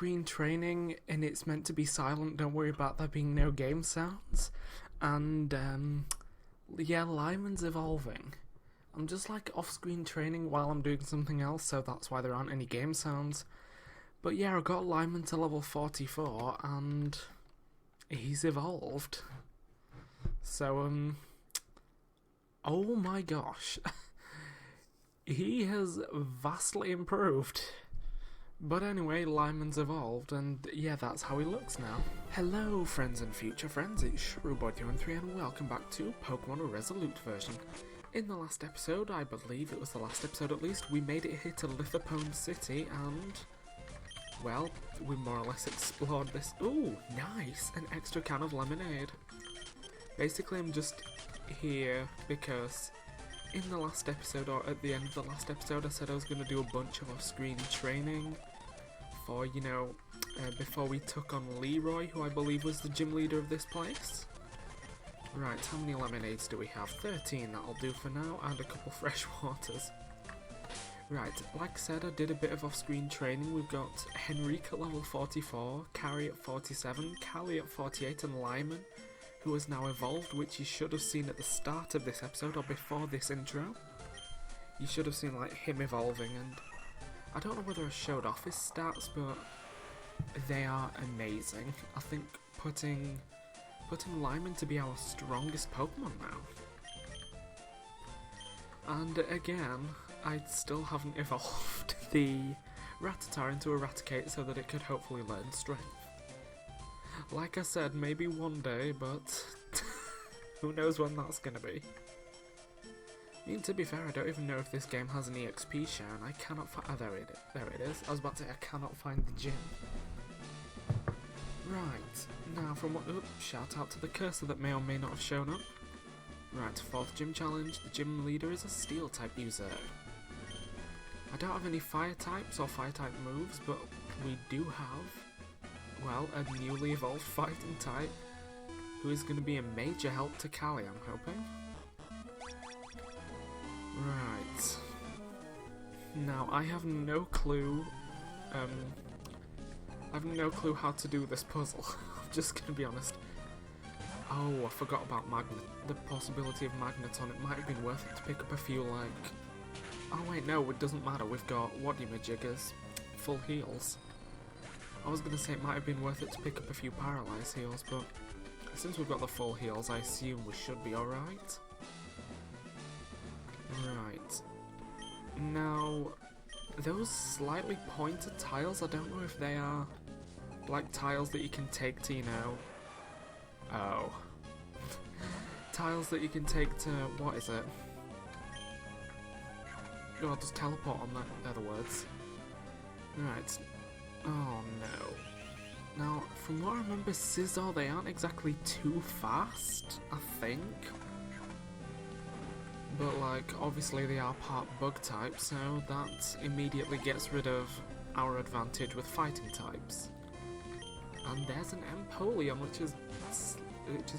off-screen training and it's meant to be silent, don't worry about there being no game sounds. And yeah, Lyman's evolving. I'm just like off-screen training while I'm doing something else, so that's why there aren't any game sounds. But yeah, I got Lyman to level 44 and he's evolved. So oh my gosh. He has vastly improved. But anyway, Lyman's evolved, and yeah, that's how he looks now. Hello, friends and future friends, it's Shrewboy213 and welcome back to Pokemon Resolute version. In the last episode, I believe it was the last episode at least, we made it here to Lithopone City, and well, we more or less explored this. Ooh, nice! An extra can of lemonade. Basically, I'm just here because in the last episode, or at the end of the last episode, I said I was going to do a bunch of off-screen training for, you know, before we took on Leroy, who I believe was the gym leader of this place. Right, how many lemonades do we have? 13, that'll do for now, and a couple fresh waters. Right, like I said, I did a bit of off-screen training. We've got Henrique at level 44, Carrie at 47, Callie at 48, and Lyman, who has now evolved, which you should have seen at the start of this episode, or before this intro. You should have seen, like, him evolving, and I don't know whether I showed off his stats, but they are amazing. I think putting Lyman to be our strongest Pokemon now. And again, I still haven't evolved the Rattata into a Raticate so that it could hopefully learn Strength. Like I said, maybe one day, but who knows when that's gonna be. I mean, to be fair, I don't even know if this game has an EXP share, and I cannot find. Oh, there it is. I was about to say I cannot find the gym. Right, now from what. Oh, shout out to the cursor that may or may not have shown up. Right, 4th gym challenge. The gym leader is a Steel type user. I don't have any Fire types or Fire type moves, but we do have, well, a newly evolved Fighting type, who is going to be a major help to Callie, I'm hoping. Right. Now, I have no clue, how to do this puzzle. I'm just going to be honest. Oh, I forgot about the possibility of Magneton. It might have been worth it to pick up a few, like... Oh wait, no, it doesn't matter. We've got Whadyamajiggers, full heals. I was going to say it might have been worth it to pick up a few Paralyze heals, but since we've got the full heals, I assume we should be alright. Right. Now, those slightly pointed tiles, I don't know if they are like tiles that you can take to, you know... Oh. Tiles that you can take to... what is it? Oh, I'll just teleport on that, other words. Right. Oh no. Now, from what I remember, Scizor, they aren't exactly too fast, I think. But, like, obviously they are part bug type, so that immediately gets rid of our advantage with fighting types. And there's an Empoleon, which is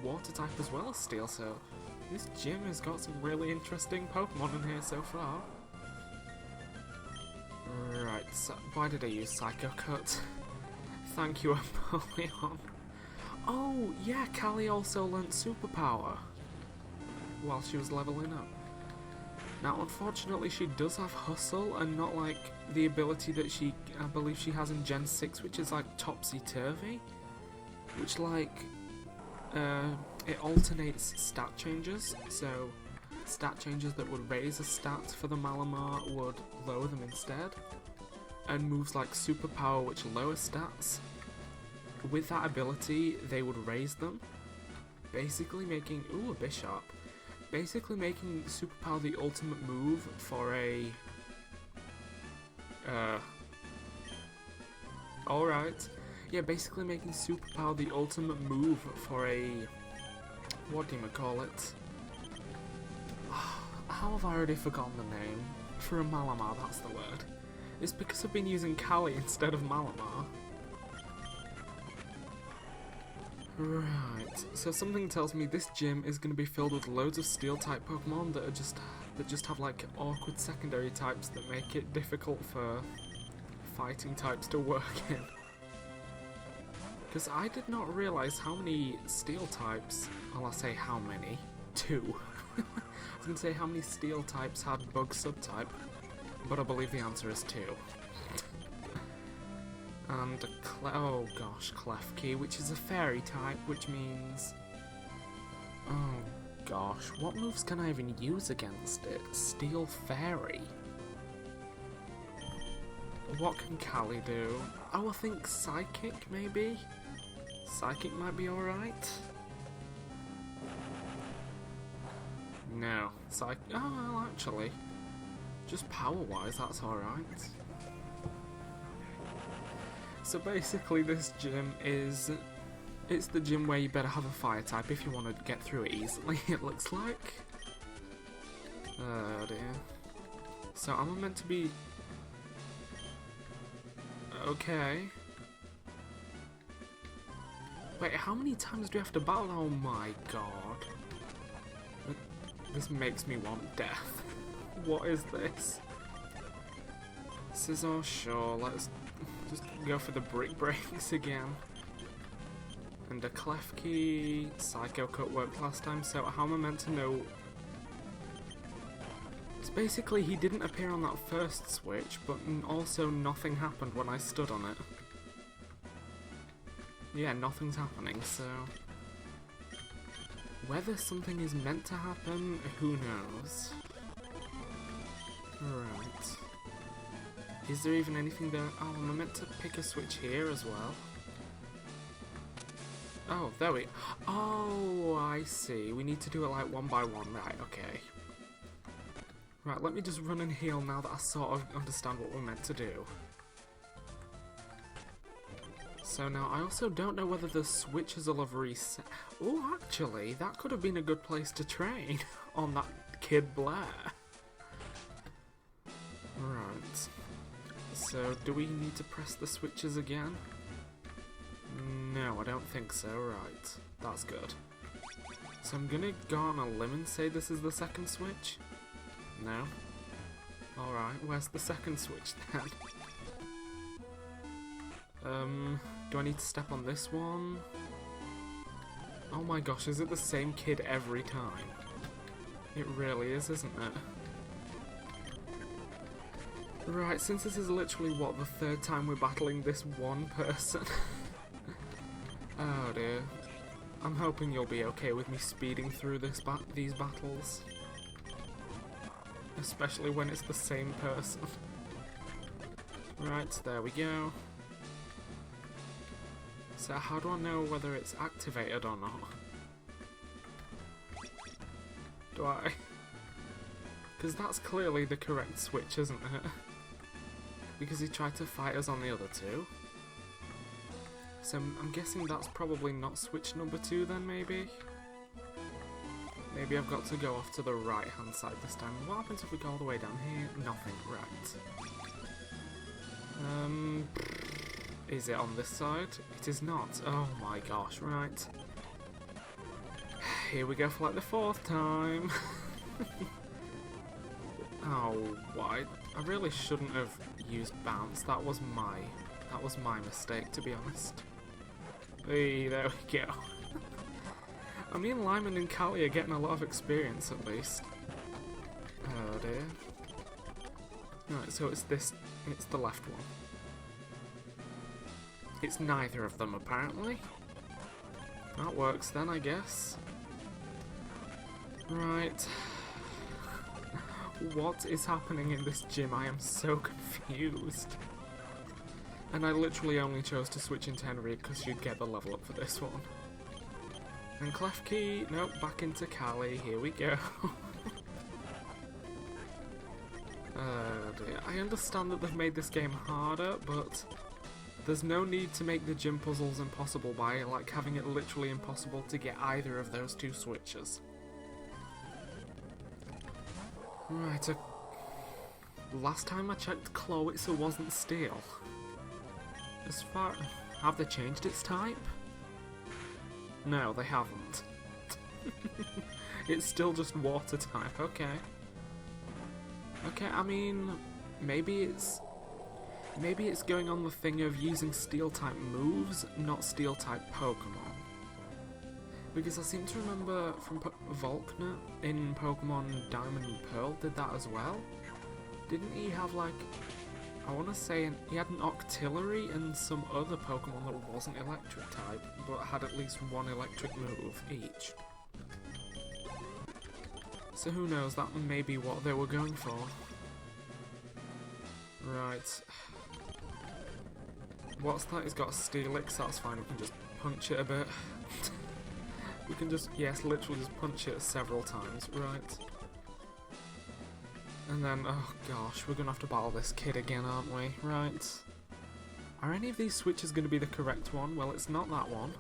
water type as well as Steel, so this gym has got some really interesting Pokemon in here so far. Right, so why did I use Psycho Cut? Thank you, Empoleon. Oh, yeah, Callie also learnt Superpower while she was leveling up. Now, unfortunately, she does have Hustle and not, like, the ability that I believe she has in Gen 6, which is, like, Topsy-Turvy. Which, like, it alternates stat changes, so stat changes that would raise a stat for the Malamar would lower them instead. And moves like Superpower, which lower stats, with that ability, they would raise them. Basically making... Ooh, a Bishop. Basically making Superpower the ultimate move for a... Alright. Yeah, basically making Superpower the ultimate move for a... What do you call it? How have I already forgotten the name? For a Malamar, that's the word. It's because I've been using Callie instead of Malamar. Right, so something tells me this gym is going to be filled with loads of Steel-type Pokemon that just have like awkward secondary types that make it difficult for fighting types to work in. Because I did not realise how many steel types, well, I'll say how many, 2. I was going to say how many steel types had bug subtype, but I believe the answer is 2. And oh gosh, Klefki, which is a fairy type, which means... Oh gosh, what moves can I even use against it? Steel Fairy? What can Callie do? Oh, I think Psychic, maybe? Psychic might be alright. No. Oh, well, actually. Just power-wise, that's alright. So basically this gym is... It's the gym where you better have a fire type if you want to get through it easily, it looks like. Oh dear. So am I meant to be... Okay. Wait, how many times do you have to battle? Oh my god. This makes me want death. What is this? Scissor, sure, let's just go for the brick breaks again. And a Klefki Psycho Cut worked last time, so how am I meant to know? It's basically he didn't appear on that first switch, but also nothing happened when I stood on it. Yeah, nothing's happening, so... Whether something is meant to happen, who knows? Right. Is there even anything there? Oh, am I meant to pick a switch here as well? Oh, there we... Oh, I see. We need to do it like one by one. Right, okay. Right, let me just run and heal now that I sort of understand what we're meant to do. So now, I also don't know whether the switches will have reset. Oh, actually, that could have been a good place to train on that Kid Blair. Right. So, do we need to press the switches again? No, I don't think so. Right. That's good. So I'm gonna go on a limb and say this is the second switch? No? Alright, where's the second switch then? Do I need to step on this one? Oh my gosh, is it the same kid every time? It really is, isn't it? Right, since this is literally, what, the third time we're battling this one person? Oh dear. I'm hoping you'll be okay with me speeding through these battles. Especially when it's the same person. Right, there we go. So how do I know whether it's activated or not? Do I? Because that's clearly the correct switch, isn't it? Because he tried to fight us on the other two. So I'm guessing that's probably not switch number 2 then, maybe? Maybe I've got to go off to the right hand side this time. What happens if we go all the way down here? Nothing, right. Is it on this side? It is not. Oh my gosh, right. Here we go for like the 4th time. Oh, why? I really shouldn't have used bounce. That was my mistake, to be honest. Hey, there we go. I mean, Lyman and Callie are getting a lot of experience, at least. Oh dear. Right, so it's the left one. It's neither of them, apparently. That works then, I guess. Right. What is happening in this gym? I am so confused. And I literally only chose to switch into Henry because she'd get the level up for this one. And Klefki, nope, back into Callie, here we go. Dear. I understand that they've made this game harder, but there's no need to make the gym puzzles impossible by like having it literally impossible to get either of those 2 switches. Right, last time I checked, Chloitzer wasn't steel. As far... Have they changed its type? No, they haven't. It's still just water type, okay. Okay, I mean, maybe it's... Maybe it's going on the thing of using Steel-type moves, not Steel-type Pokemon. Because I seem to remember from Volkner in Pokemon Diamond and Pearl did that as well. Didn't he have like, I want to say he had an Octillery and some other Pokemon that wasn't electric type, but had at least one electric move each. So who knows, that may be what they were going for. Right. What's that? He's got a Steelix, that's fine, we can just punch it a bit. We can just, yes, literally just punch it several times, right. And then, oh gosh, we're gonna have to battle this kid again, aren't we? Right. Are any of these switches gonna be the correct one? Well, it's not that one.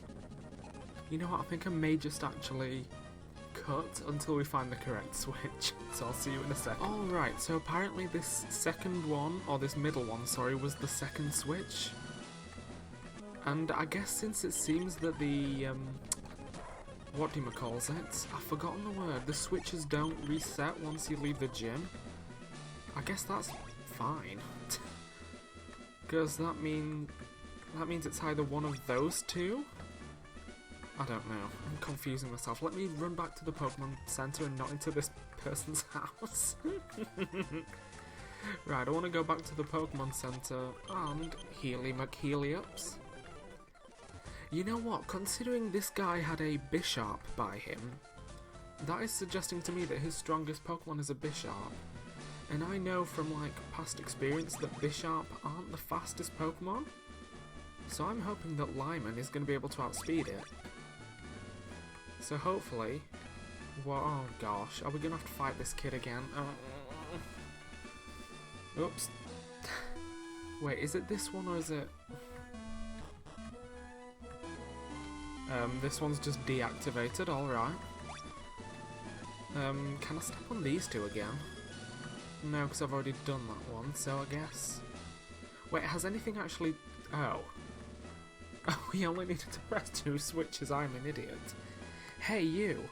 You know what, I think I may just actually cut until we find the correct switch. So I'll see you in a second. Alright, so apparently this second one, or this middle one, sorry, was the second switch. And I guess since it seems that the, whatchamacallit, I've forgotten the word, the switches don't reset once you leave the gym. I guess that's fine. Because that means it's either one of those two? I don't know. I'm confusing myself. Let me run back to the Pokemon Center and not into this person's house. Right, I want to go back to the Pokemon Center and Healy McHealy-ups. You know what? Considering this guy had a Bisharp by him, that is suggesting to me that his strongest Pokemon is a Bisharp. And I know from like past experience that Bisharp aren't the fastest Pokemon. So I'm hoping that Lyman is going to be able to outspeed it. So hopefully... Well, oh gosh, are we going to have to fight this kid again? Oops. Wait, is it this one or is it... this one's just deactivated, alright. Can I step on these two again? No, because I've already done that one, so I guess... Wait, has anything actually... Oh. Oh, we only needed to press 2 switches, I'm an idiot. Hey, you!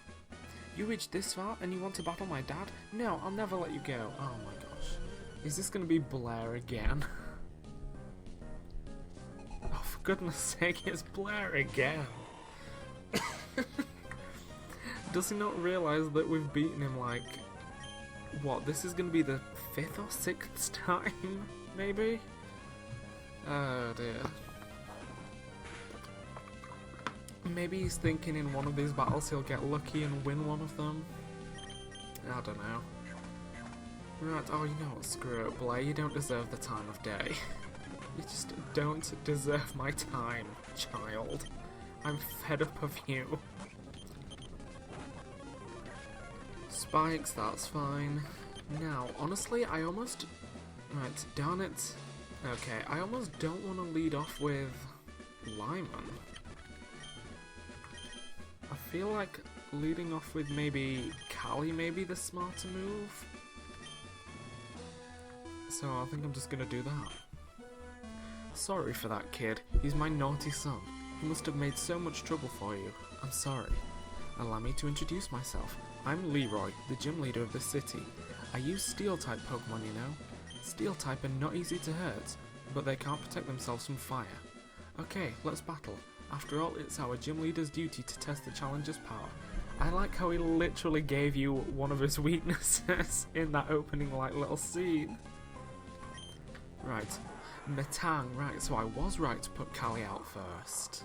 You reached this far and you want to battle my dad? No, I'll never let you go. Oh my gosh. Is this gonna be Blair again? Oh, for goodness sake, it's Blair again! Does he not realise that we've beaten him like... What, this is gonna be the 5th or 6th time, maybe? Oh dear. Maybe he's thinking in one of these battles he'll get lucky and win one of them. I don't know. Right, oh you know what, screw it, Blair, you don't deserve the time of day. You just don't deserve my time, child. I'm fed up of you. Spikes, that's fine. Now, honestly, I almost... Right, darn it. Okay, I almost don't want to lead off with Lyman. I feel like leading off with maybe Callie may be the smarter move. So I think I'm just gonna do that. Sorry for that kid, he's my naughty son. He must have made so much trouble for you. I'm sorry. Allow me to introduce myself. I'm Leroy, the gym leader of the city. I use Steel-type Pokemon, you know. Steel-type are not easy to hurt, but they can't protect themselves from fire. Okay, let's battle. After all, it's our gym leader's duty to test the challenger's power. I like how he literally gave you one of his weaknesses in that opening like little scene. Right, Metang, right, so I was right to put Callie out first.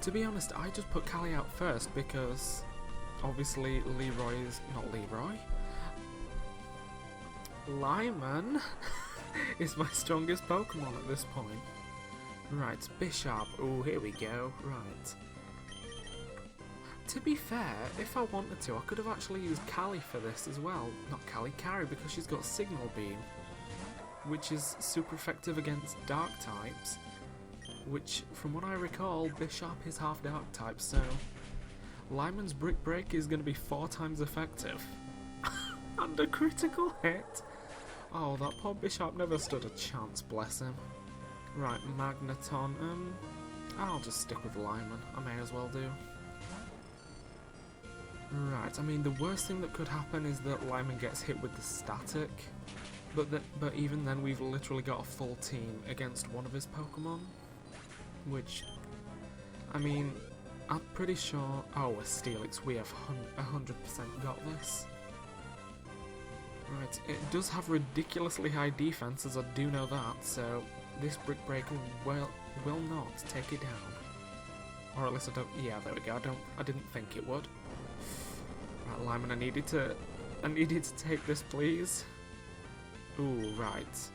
To be honest, I just put Callie out first because obviously Leroy is not Leroy. Lyman is my strongest Pokemon at this point. Right, Bisharp. Oh, here we go. Right. To be fair, if I wanted to, I could have actually used Callie for this as well. Not Callie, Carrie, because she's got Signal Beam, which is super effective against Dark types. Which, from what I recall, Bisharp is half Dark type, so Lyman's Brick Break is going to be 4 times effective. And a critical hit! Oh, that poor Bisharp never stood a chance, bless him. Right, Magneton, I'll just stick with Lyman, I may as well do. Right, I mean, the worst thing that could happen is that Lyman gets hit with the static, But even then, we've literally got a full team against one of his Pokemon, which, I mean, I'm pretty sure. Oh, a Steelix, we have 100% got this. Right, it does have ridiculously high defenses, I do know that. So this Brick Breaker will not take it down, or at least I don't. Yeah, there we go. I didn't think it would. Right, Lyman, I needed to take this, please. Ooh, right.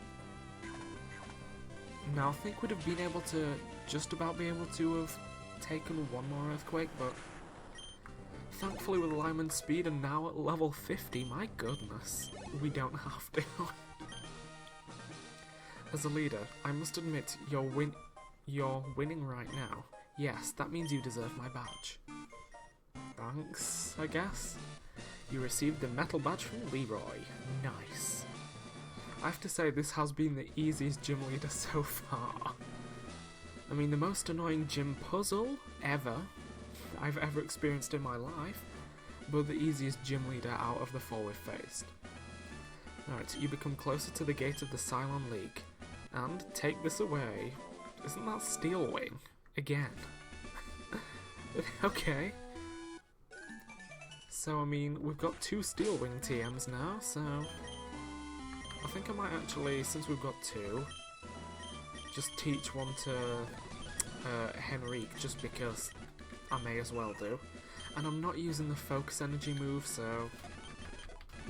Now I think we'd have been able to just about be able to have taken one more Earthquake, but thankfully with Lyman's speed and now at level 50, my goodness, we don't have to. As a leader, I must admit you're winning right now. Yes, that means you deserve my badge. Thanks, I guess. You received the metal badge from Leroy. Nice. I have to say, this has been the easiest gym leader so far. I mean, the most annoying gym puzzle I've ever experienced in my life, but the easiest gym leader out of the four we've faced. Alright, you become closer to the gate of the Cylon League, and take this away. Isn't that Steel Wing? Again. Okay. So, I mean, we've got 2 Steel Wing TMs now, so I think I might actually, since we've got 2, just teach one to Henrique, just because I may as well do. And I'm not using the Focus Energy move, so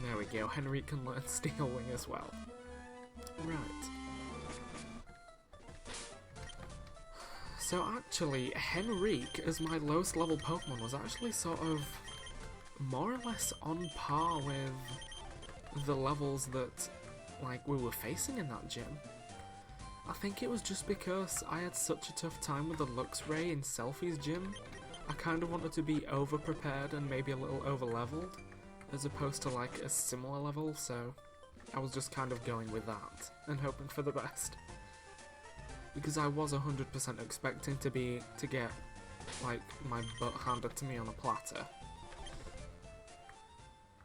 there we go, Henrique can learn Steel Wing as well. Right. So actually, Henrique, as my lowest level Pokemon, was actually sort of more or less on par with the levels that, like, we were facing in that gym. I think it was just because I had such a tough time with the Luxray in Selfie's gym. I kind of wanted to be over-prepared and maybe a little over-leveled, as opposed to, like, a similar level, so I was just kind of going with that, and hoping for the best. Because I was 100% expecting to get, like, my butt handed to me on a platter.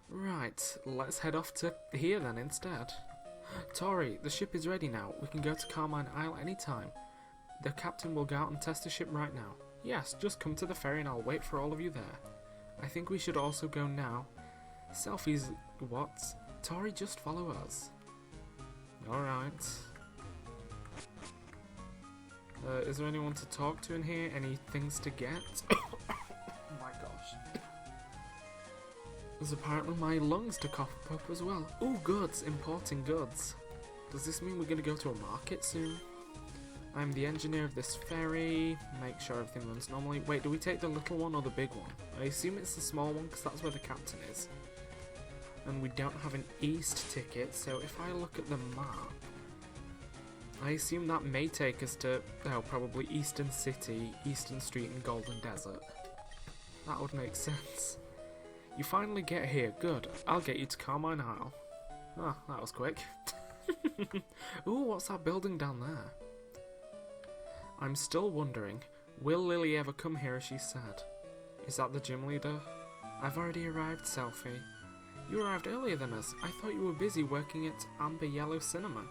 Right, let's head off to here then instead. Tori, the ship is ready now. We can go to Carmine Isle anytime. The captain will go out and test the ship right now. Yes, just come to the ferry and I'll wait for all of you there. I think we should also go now. Selfies, what? Tori, just follow us. Alright. Is there anyone to talk to in here? Any things to get? Oh my gosh. There's apparently my lungs to cough up as well. Ooh, goods! Importing goods. Does this mean we're gonna go to a market soon? I'm the engineer of this ferry. Make sure everything runs normally. Wait, do we take the little one or the big one? I assume it's the small one because that's where the captain is. And we don't have an east ticket, so if I look at the map, I assume that may take us to, oh, probably Eastern City, Eastern Street and Golden Desert. That would make sense. You finally get here, good. I'll get you to Carmine Isle. Ah, that was quick. Ooh, what's that building down there? I'm still wondering, will Lily ever come here as she said? Is that the gym leader? I've already arrived, Selfie. You arrived earlier than us. I thought you were busy working at Amber Yellow Cinema.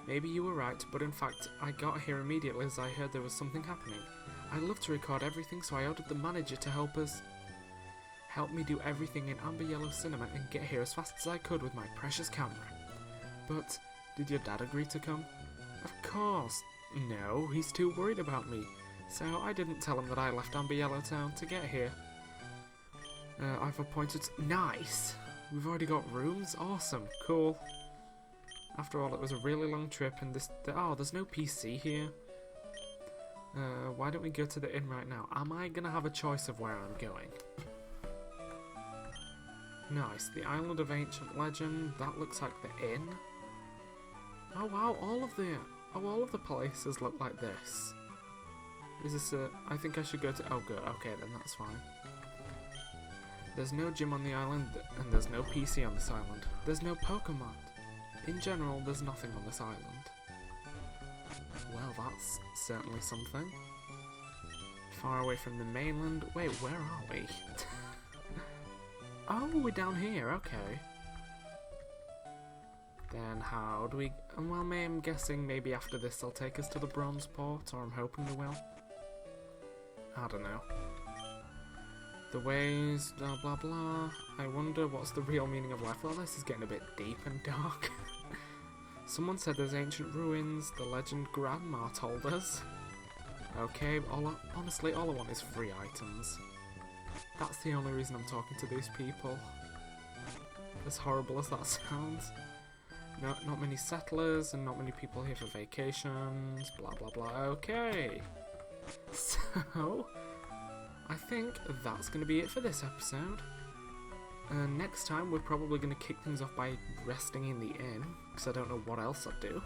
Maybe you were right, but in fact, I got here immediately as I heard there was something happening. I love to record everything, so I ordered the manager to help me do everything in Amber Yellow Cinema and get here as fast as I could with my precious camera. But, did your dad agree to come? Of course. No, he's too worried about me, so I didn't tell him that I left Amber Yellow Town to get here. I've appointed... Nice! We've already got rooms? Awesome, cool. After all, it was a really long trip and oh, there's no PC here. Why don't we go to the inn right now? Am I gonna have a choice of where I'm going? Nice, the Island of Ancient Legend, that looks like the inn. Oh wow, all of the places look like this. Is this I think I should go to, oh good, okay then that's fine. There's no gym on the island, and there's no PC on this island. There's no Pokemon. In general, there's nothing on this island. Well, that's certainly something. Far away from the mainland. Wait, where are we? Oh, we're down here, okay. Then how do we... Well, I'm guessing maybe after this they'll take us to the bronze port, or I'm hoping they will. I don't know. The ways, blah blah blah. I wonder what's the real meaning of life. Well, this is getting a bit deep and dark. Someone said there's ancient ruins, the legend Grandma told us. Okay, honestly, all I want is free items. That's the only reason I'm talking to these people. As horrible as that sounds. No, not many settlers and not many people here for vacations, blah blah blah. Okay. So, I think that's going to be it for this episode. Next time we're probably going to kick things off by resting in the inn, because I don't know what else I'd do.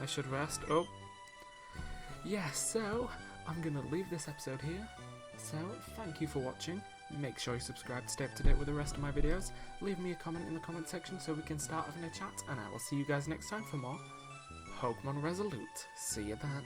I should rest. Oh. Yeah, so I'm going to leave this episode here. So, thank you for watching. Make sure you subscribe to stay up to date with the rest of my videos. Leave me a comment in the comment section so we can start having a chat, and I will see you guys next time for more Pokemon Resolute. See you then.